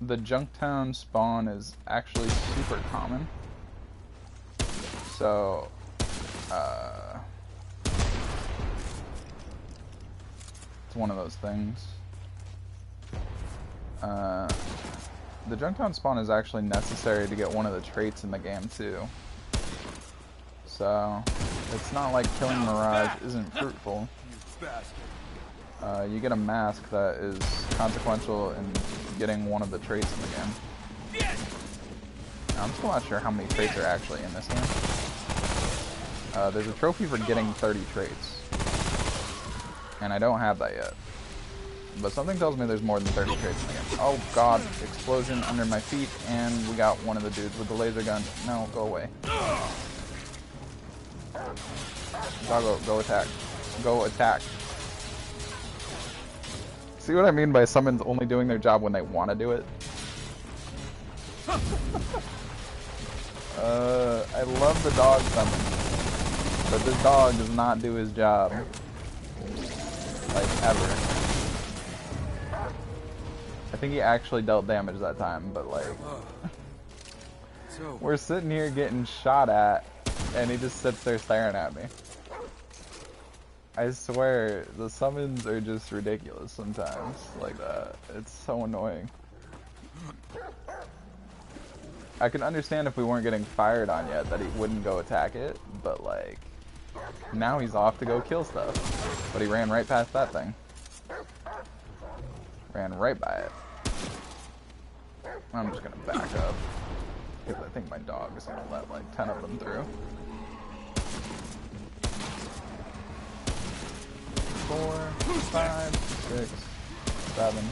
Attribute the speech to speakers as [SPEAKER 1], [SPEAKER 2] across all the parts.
[SPEAKER 1] the Junktown spawn is actually super common. So, it's one of those things. The Junktown spawn is actually necessary to get one of the traits in the game too. So, it's not like killing Mirage isn't fruitful. You get a mask that is consequential in getting one of the traits in the game. Now, I'm still not sure how many traits are actually in this game. There's a trophy for getting 30 traits. And I don't have that yet. But something tells me there's more than 30 traits in the game. Oh god, explosion under my feet, and we got one of the dudes with the laser gun. No, go away. Doggo, go attack. Go attack. See what I mean by summons only doing their job when they want to do it? I love the dog summon, but this dog does not do his job. Like, ever. I think he actually dealt damage that time, but like... we're sitting here getting shot at, and he just sits there staring at me. I swear, the summons are just ridiculous sometimes, like that. It's so annoying. I can understand if we weren't getting fired on yet that he wouldn't go attack it, but like, now he's off to go kill stuff. But he ran right past that thing. Ran right by it. I'm just gonna back up, because I think my dog is gonna let like 10 of them through. 4, 5, 6, 7,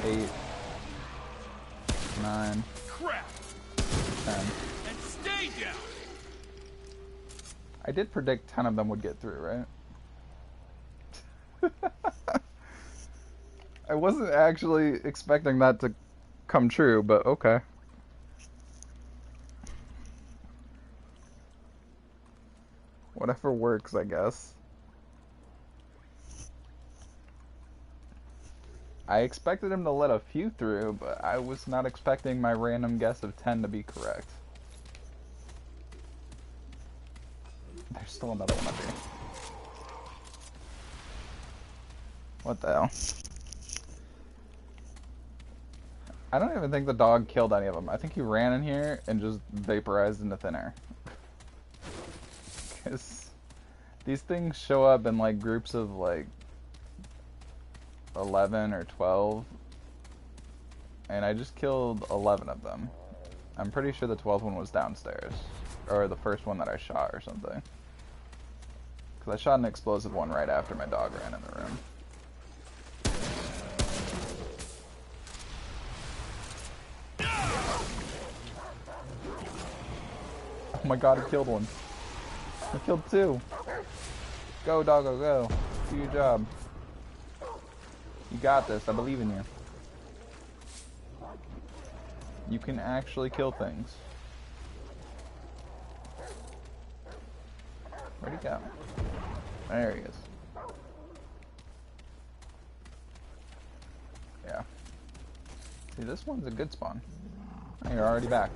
[SPEAKER 1] 8, 9, 10. And stay down. I did predict 10 of them would get through, right? I wasn't actually expecting that to come true, but okay. Whatever works, I guess. I expected him to let a few through, but I was not expecting my random guess of 10 to be correct. There's still another one up here. What the hell? I don't even think the dog killed any of them. I think he ran in here and just vaporized into thin air. Because these things show up in like groups of like 11 or 12, and I just killed 11 of them. I'm pretty sure the 12th one was downstairs, or the first one that I shot or something. Because I shot an explosive one right after my dog ran in the room. Oh my god, I killed one. I killed 2. Go, doggo, go. Do your job. You got this. I believe in you. You can actually kill things. Where'd he go? There he is. Yeah. See, this one's a good spawn. Oh, you're already back.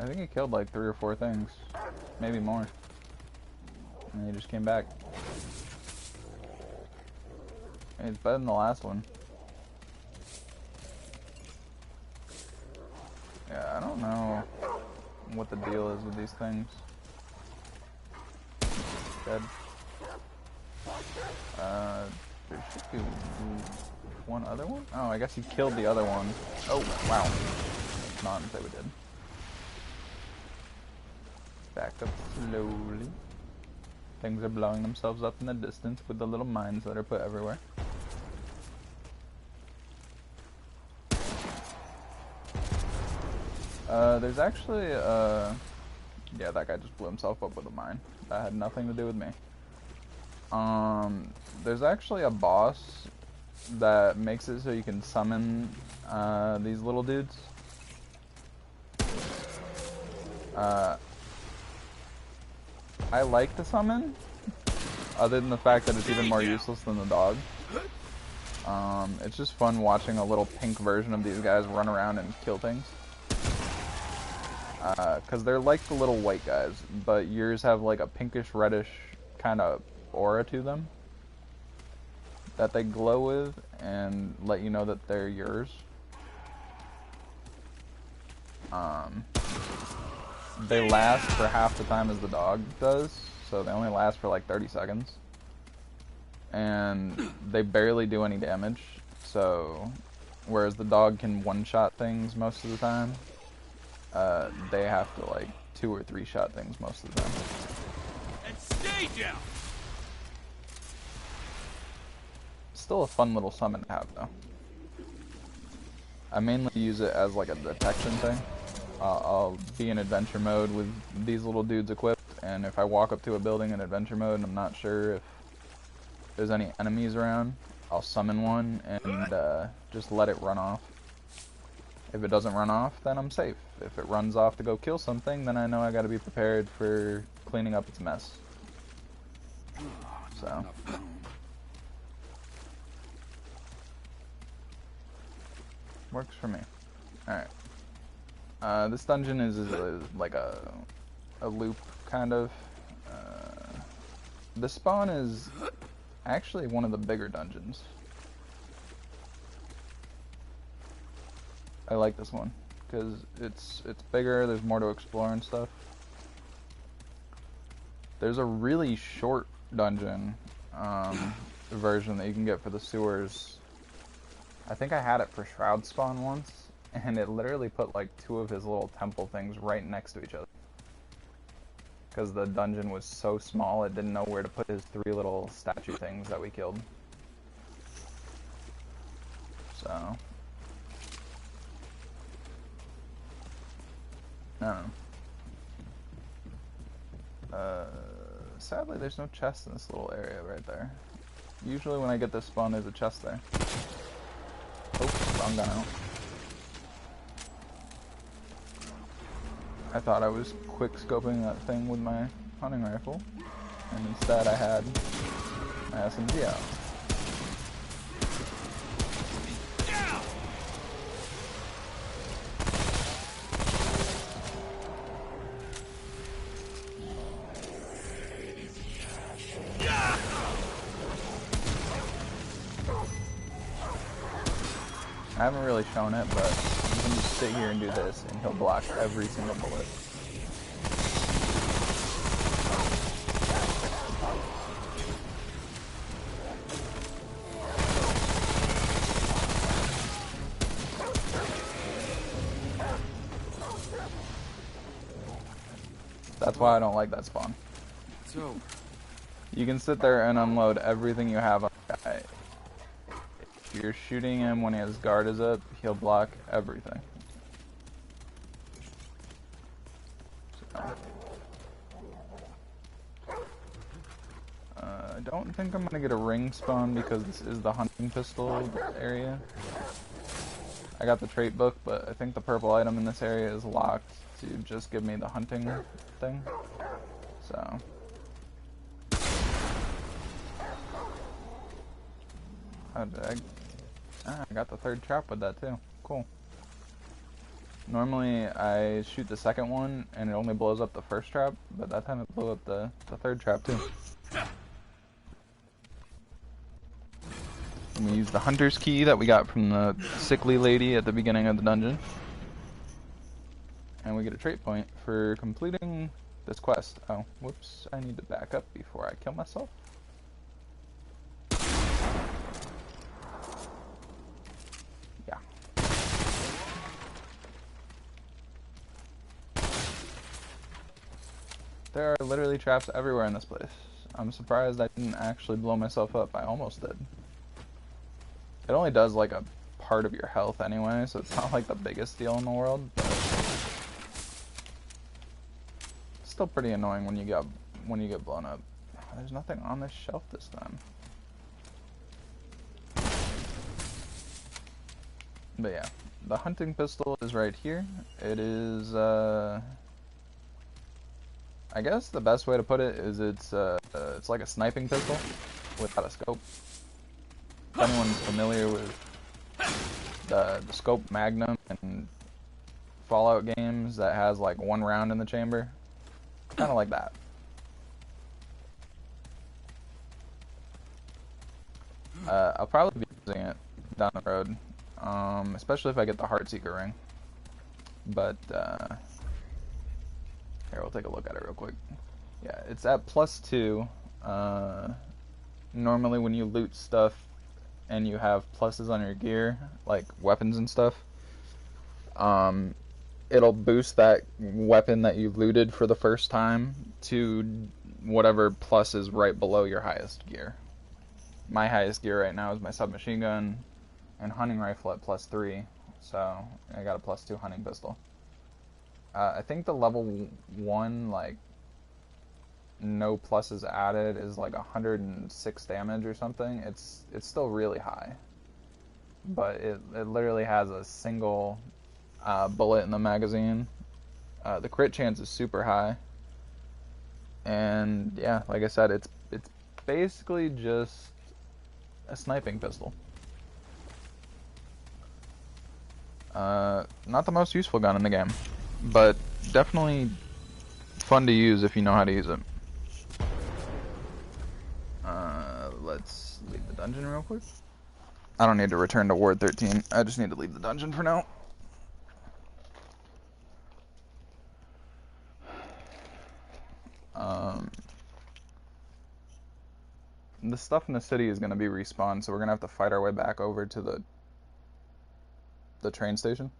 [SPEAKER 1] I think he killed like 3 or 4 things. Maybe more. And he just came back. It's better than the last one. Yeah, I don't know what the deal is with these things. Dead. There should be one other one? Oh, I guess he killed the other one. Oh, wow. Not until we did. Back up slowly. Things are blowing themselves up in the distance with the little mines that are put everywhere. There's actually, yeah, that guy just blew himself up with a mine. That had nothing to do with me. There's actually a boss that makes it so you can summon, these little dudes. I like to summon, other than the fact that it's even more useless than the dog. It's just fun watching a little pink version of these guys run around and kill things. Because they're like the little white guys, but yours have like a pinkish reddish kind of aura to them that they glow with and let you know that they're yours. They last for half the time as the dog does, so they only last for like 30 seconds. And they barely do any damage, so whereas the dog can one-shot things most of the time, they have to like 2 or 3 shot things most of the time.
[SPEAKER 2] And stay down.
[SPEAKER 1] Still a fun little summon to have though. I mainly use it as like a detection thing. I'll be in adventure mode with these little dudes equipped, and if I walk up to a building in adventure mode and I'm not sure if there's any enemies around, I'll summon one and just let it run off. If it doesn't run off, then I'm safe. If it runs off to go kill something, then I know I gotta be prepared for cleaning up its mess. So. Works for me. Alright. This dungeon is like a loop, kind of. The spawn is actually one of the bigger dungeons. I like this one because it's bigger. There's more to explore and stuff. There's a really short dungeon version that you can get for the sewers. I think I had it for Shroud spawn once, and it literally put like 2 of his little temple things right next to each other. Because the dungeon was so small, it didn't know where to put his 3 little statue things that we killed. So. I don't know. Sadly, there's no chest in this little area right there. Usually when I get this spawn, there's a chest there. Oops, wrong gun out. I thought I was quick scoping that thing with my hunting rifle, and instead I had my SMG out. I haven't really shown it, but you can just sit here and do this, and he'll block every single bullet. That's why I don't like that spawn.
[SPEAKER 2] So
[SPEAKER 1] You can sit there and unload everything you have on the guy. If you're shooting him when his guard is up, he'll block everything. So. I don't think I'm gonna get a ring spawn because this is the hunting pistol area. I got the trait book, but I think the purple item in this area is locked to just give me the hunting thing. So. How did I got the 3rd trap with that too. Cool. Normally I shoot the 2nd one and it only blows up the 1st trap, but that time it blew up the 3rd trap too. And we use the hunter's key that we got from the sickly lady at the beginning of the dungeon. And we get a trait point for completing this quest. Oh, whoops, I need to back up before I kill myself. Yeah. There are literally traps everywhere in this place. I'm surprised I didn't actually blow myself up. I almost did. It only does like a part of your health anyway, so it's not like the biggest deal in the world, but it's still pretty annoying when you get blown up. There's nothing on this shelf this time. But yeah, the hunting pistol is right here. It is I guess the best way to put it is it's like a sniping pistol without a scope. if anyone's familiar with the scope Magnum and Fallout games that has like one round in the chamber, kind of like that. I'll probably be using it down the road, especially if I get the Heartseeker ring. But here, we'll take a look at it real quick. Yeah, it's at +2. Normally when you loot stuff and you have pluses on your gear, like weapons and stuff, it'll boost that weapon that you looted for the first time to whatever plus is right below your highest gear. My highest gear right now is my submachine gun and hunting rifle at +3, so I got a +2 hunting pistol. I think the level 1, like, no pluses added is like 106 damage or something. It's still really high, but it literally has a single bullet in the magazine. The crit chance is super high, and yeah, like I said, it's basically just a sniping pistol. Not the most useful gun in the game, but definitely fun to use if you know how to use it. Let's leave the dungeon real quick. I don't need to return to Ward 13. I just need to leave the dungeon for now. The stuff in the city is going to be respawned, so we're going to have to fight our way back over to the train station.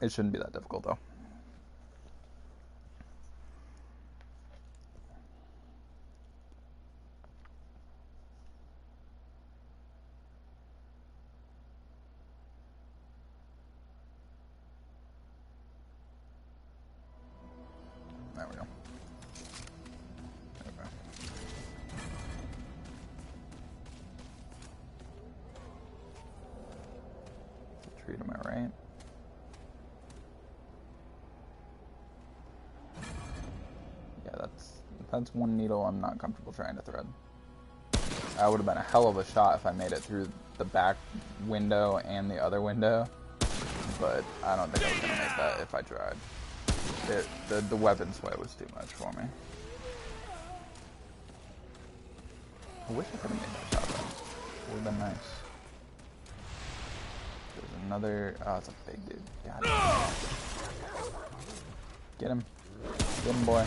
[SPEAKER 1] It shouldn't be that difficult, though. There we go. Okay. The tree to my right. Yeah, that's one needle I'm not comfortable trying to thread. That would have been a hell of a shot if I made it through the back window and the other window, but I don't think I was going to make that if I tried. The weapon sway was too much for me. I wish I could have made that shotgun. It would have been nice. There's another... Oh, it's a big dude. God. Get him. Get him, boy.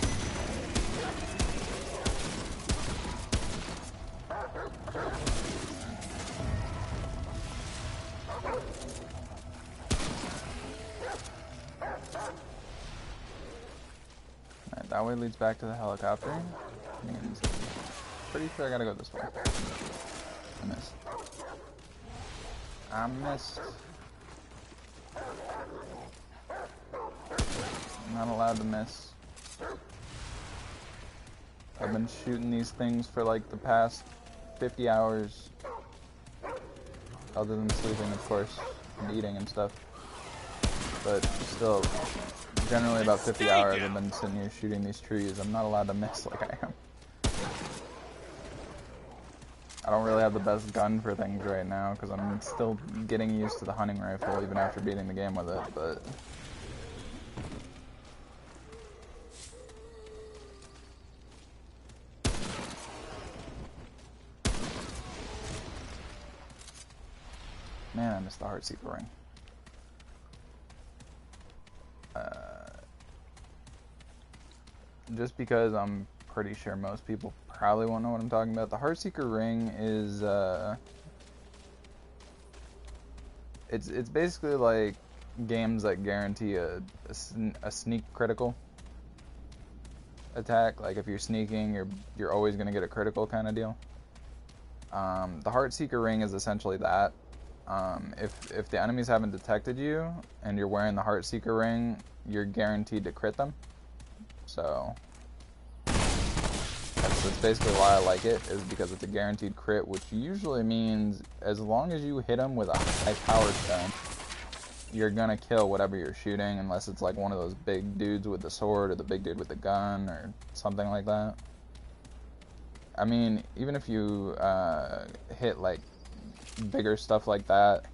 [SPEAKER 1] Alright, that way leads back to the helicopter. And pretty sure I gotta go this way. I missed. I missed. I'm not allowed to miss. I've been shooting these things for like the past 50 hours. Other than sleeping, of course, and eating and stuff. But still, generally about 50 hours I've been sitting here shooting these trees. I'm not allowed to miss like I am. I don't really have the best gun for things right now because I'm still getting used to the hunting rifle even after beating the game with it, but... Man, I missed the Heartseeker ring. Just because I'm pretty sure most people probably won't know what I'm talking about. The Heartseeker ring is, it's basically like games that guarantee a sneak critical attack. Like if you're sneaking, you're always gonna get a critical kind of deal. The Heartseeker ring is essentially that. If the enemies haven't detected you and you're wearing the Heartseeker ring, you're guaranteed to crit them. So that's basically why I like it, is because it's a guaranteed crit, which usually means as long as you hit them with a high power stone, you're gonna kill whatever you're shooting, unless it's like one of those big dudes with the sword or the big dude with the gun or something like that. I mean, even if you hit like bigger stuff like that,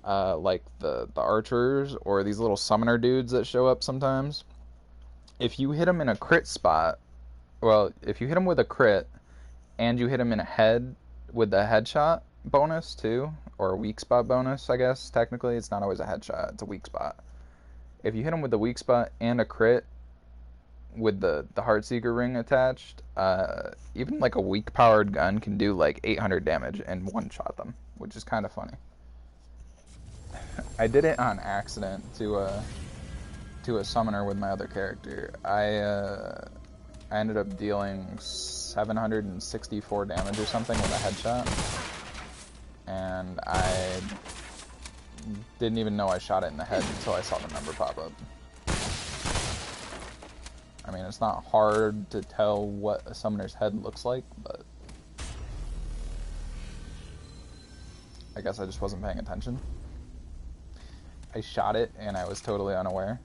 [SPEAKER 1] like the archers or these little summoner dudes that show up sometimes, if you hit them in a crit spot, well, if you hit them with a crit and you hit them in a head with the headshot bonus too, or a weak spot bonus, I guess technically it's not always a headshot, it's a weak spot. If you hit them with the weak spot and a crit with the Heartseeker ring attached, even like a weak powered gun can do like 800 damage and one shot them, which is kind of funny. I did it on accident to a summoner with my other character. I ended up dealing 764 damage or something with a headshot, and I didn't even know I shot it in the head until I saw the number pop up. I mean, it's not hard to tell what a summoner's head looks like, but I guess I just wasn't paying attention. I shot it and I was totally unaware.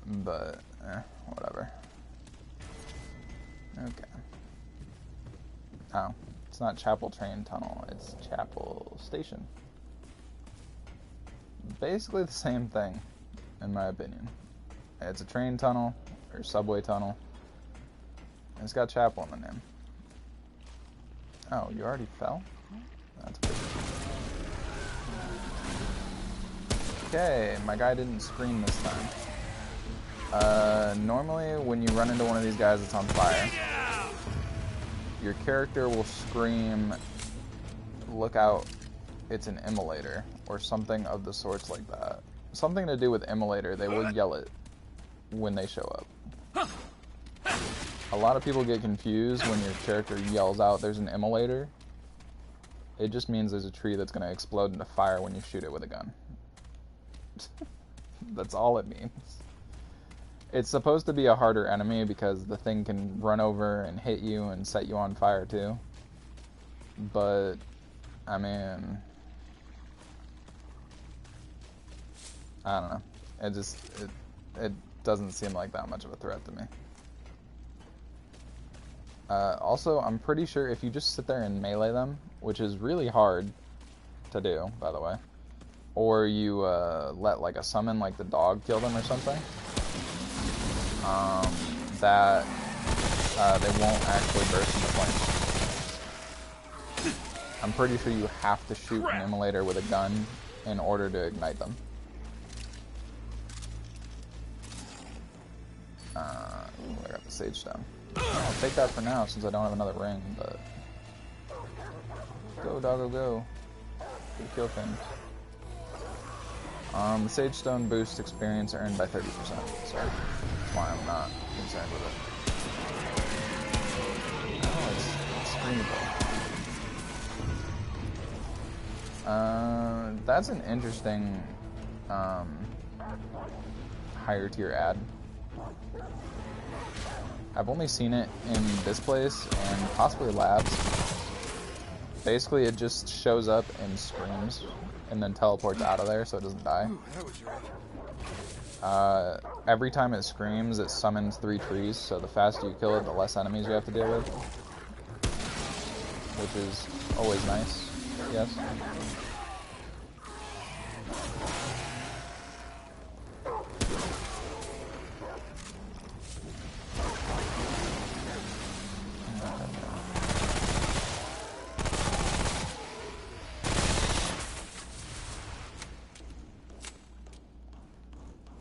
[SPEAKER 1] But, whatever. Okay. Oh, it's not Chapel Train Tunnel, it's Chapel Station. Basically the same thing, in my opinion. It's a train tunnel, or subway tunnel. And it's got Chapel in the name. Oh, you already fell? That's pretty cool. Okay, my guy didn't scream this time. Normally when you run into one of these guys that's on fire, your character will scream, "Look out, it's an immolator," or something of the sorts like that. Something to do with immolator, they will yell it when they show up. A lot of people get confused when your character yells out there's an immolator. It just means there's a tree that's going to explode into fire when you shoot it with a gun. That's all it means. It's supposed to be a harder enemy because the thing can run over and hit you and set you on fire too. But, I mean, I don't know. It doesn't seem like that much of a threat to me. Also, I'm pretty sure if you just sit there and melee them, which is really hard to do, by the way, or you let like a summon like the dog kill them or something, that they won't actually burst into flames. I'm pretty sure you have to shoot an immolator with a gun in order to ignite them. I got the Sage Stone. I'll take that for now since I don't have another ring, but go doggo go. Good kill thing. The Sage Stone boosts experience earned by 30%, so that's why I'm not concerned with it. Oh, it's screamable. That's an interesting higher tier ad. I've only seen it in this place and possibly labs. Basically, it just shows up and screams and then teleports out of there so it doesn't die. Every time it screams, it summons 3 trees, so the faster you kill it, the less enemies you have to deal with. Which is always nice, yes.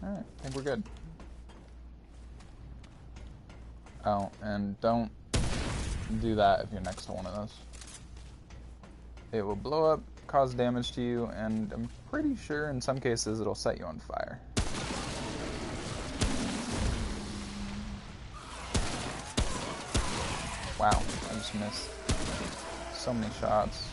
[SPEAKER 1] Alright, I think we're good. Oh, and don't do that if you're next to one of those. It will blow up, cause damage to you, and I'm pretty sure in some cases it'll set you on fire. Wow, I just missed so many shots.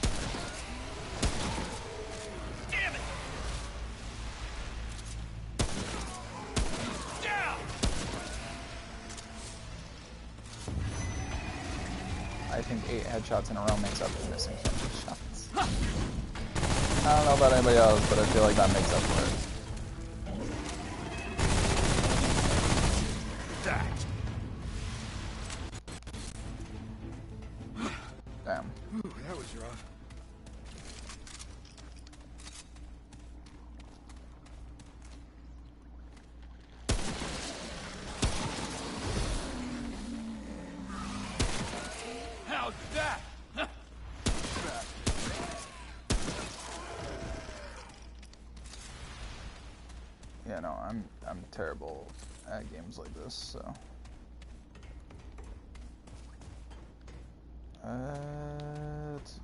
[SPEAKER 1] I think 8 headshots in a row makes up for missing so many shots. I don't know about anybody else, but I feel like that makes up for it. Damn.
[SPEAKER 2] Whew, that was rough. How's that?
[SPEAKER 1] Yeah, no, I'm terrible at games like this, so. Let's see.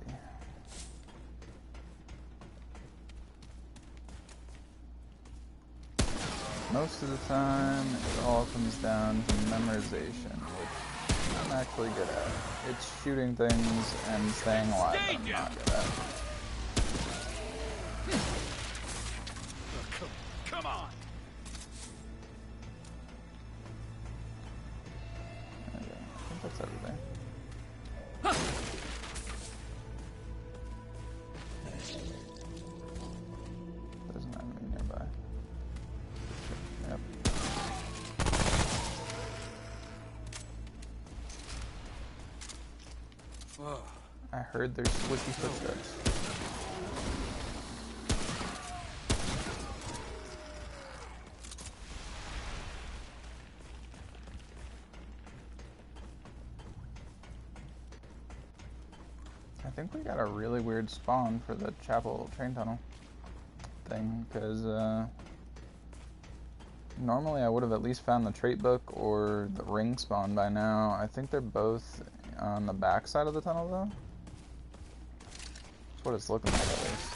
[SPEAKER 1] Most of the time, it all comes down to memorization, which I'm actually good at. It's shooting things and staying alive that I'm not good at.
[SPEAKER 2] Come on.
[SPEAKER 1] Okay, I think that's everything. There's an enemy nearby. Yep. I heard their squishy footsteps. I think we got a really weird spawn for the chapel train tunnel thing, because normally I would have at least found the trait book or the ring spawn by now. I think they're both on the back side of the tunnel though. That's what it's looking like at least.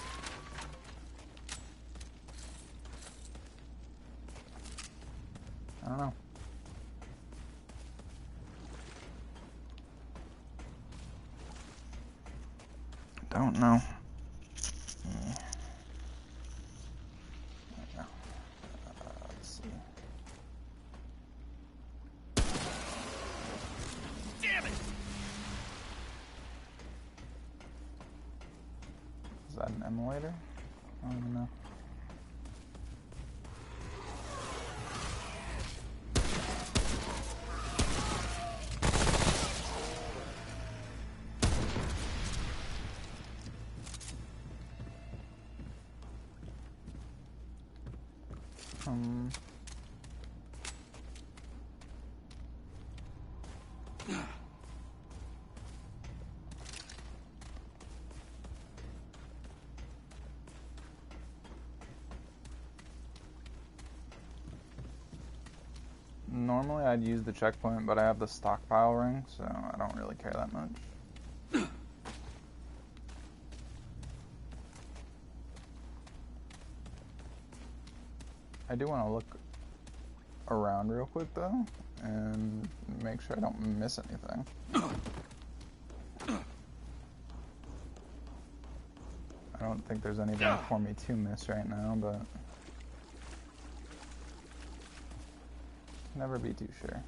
[SPEAKER 1] I don't know. Don't know. Let's see.
[SPEAKER 2] Damn it!
[SPEAKER 1] Is that an emulator? I don't even know. Normally I'd use the checkpoint, but I have the stockpile ring, so I don't really care that much. I do want to look around real quick though, and make sure I don't miss anything. I don't think there's anything for me to miss right now, but never be too sure.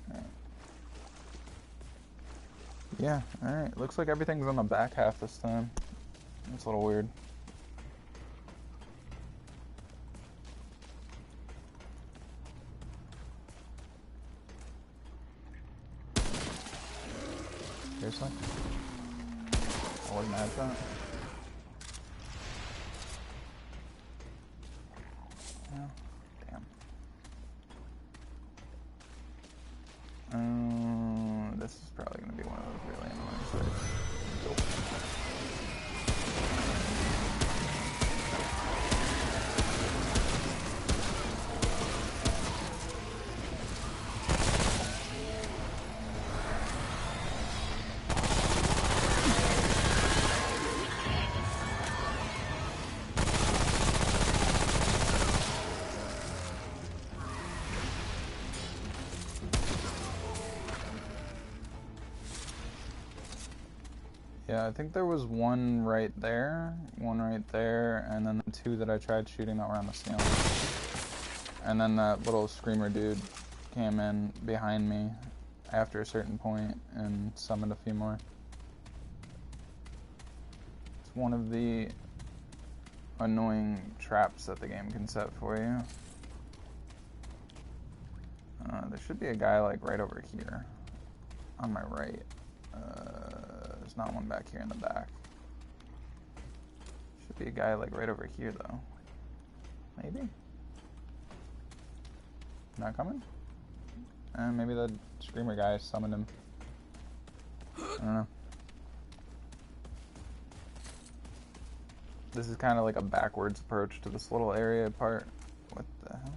[SPEAKER 1] Alright. Yeah, alright. Looks like everything's on the back half this time. That's a little weird. Seriously? I wasn't mad at that. Yeah. Damn. This is probably going to be one of those really annoying sites. Yeah, I think there was one right there, and then the two that I tried shooting that were on the ceiling. And then that little screamer dude came in behind me after a certain point and summoned a few more. It's one of the annoying traps that the game can set for you. There should be a guy like right over here on my right. There's not one back here in the back. Should be a guy like right over here though. Maybe? Not coming? Maybe the screamer guy summoned him. I don't know. This is kind of like a backwards approach to this little area part. What the hell?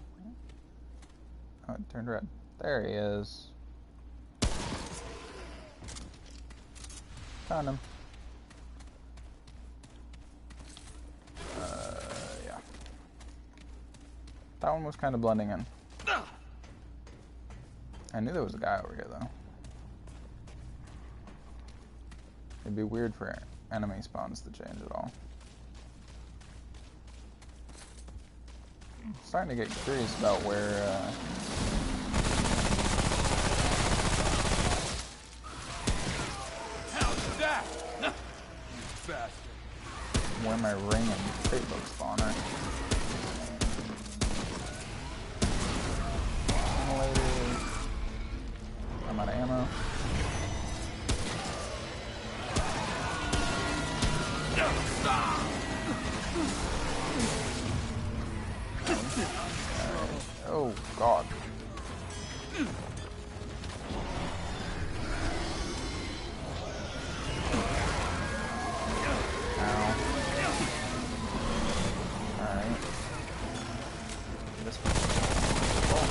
[SPEAKER 1] Oh, it turned red. There he is. Found him. Yeah. That one was kind of blending in. I knew there was a guy over here, though. It'd be weird for enemy spawns to change at all. I'm starting to get curious about where,
[SPEAKER 2] How's that? You bastard.
[SPEAKER 1] where my ring and crate book spawn are. I'm out of ammo. Oh, God. Ow. Alright. This one. Oh.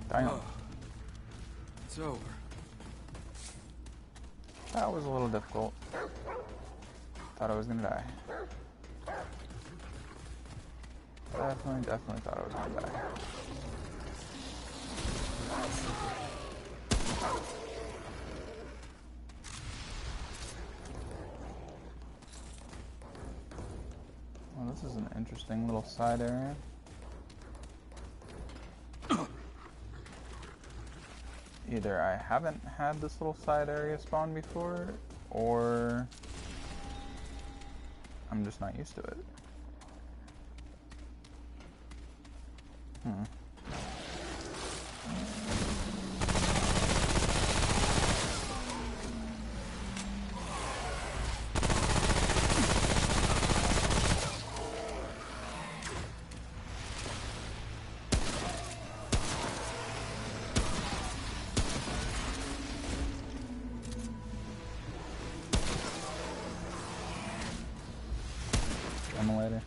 [SPEAKER 1] Damn.
[SPEAKER 2] It's over.
[SPEAKER 1] That was a little difficult. Thought I was gonna die. Definitely thought I was gonna die. Well, this is an interesting little side area. Either I haven't had this little side area spawn before, or I'm just not used to it. Later.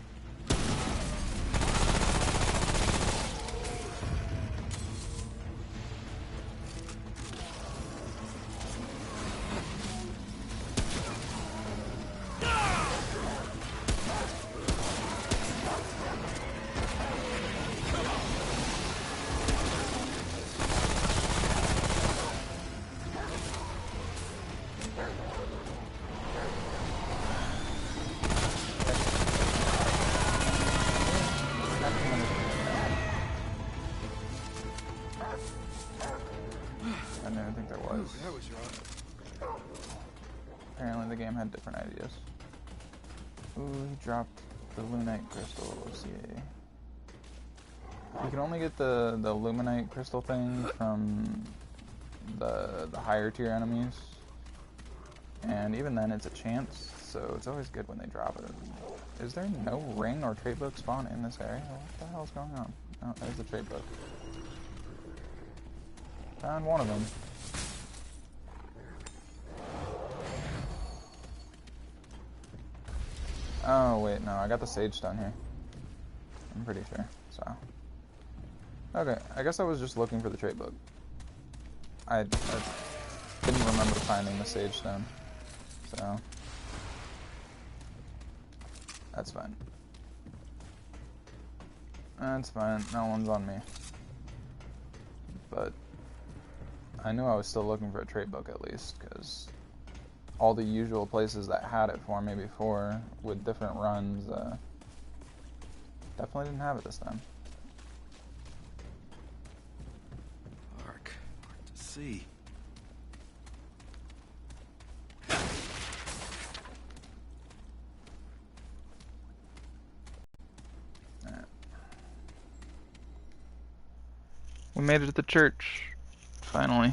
[SPEAKER 2] That was rough.
[SPEAKER 1] Apparently the game had different ideas. Ooh, he dropped the Lunite crystal, CA. You can only get the Luminite crystal thing from the higher tier enemies. And even then it's a chance, so it's always good when they drop it. Is there no ring or trait book spawn in this area? What the hell is going on? Oh, there's the trait book. Found one of them. Oh, wait, no, I got the sage stone here. I'm pretty sure, so. Okay, I guess I was just looking for the trait book. I didn't remember finding the sage stone, so. That's fine. That's fine, no one's on me. But I knew I was still looking for a trait book at least, because all the usual places that had it for me before with different runs, definitely didn't have it this time.
[SPEAKER 2] Hard to see.
[SPEAKER 1] Alright. We made it to the church, finally.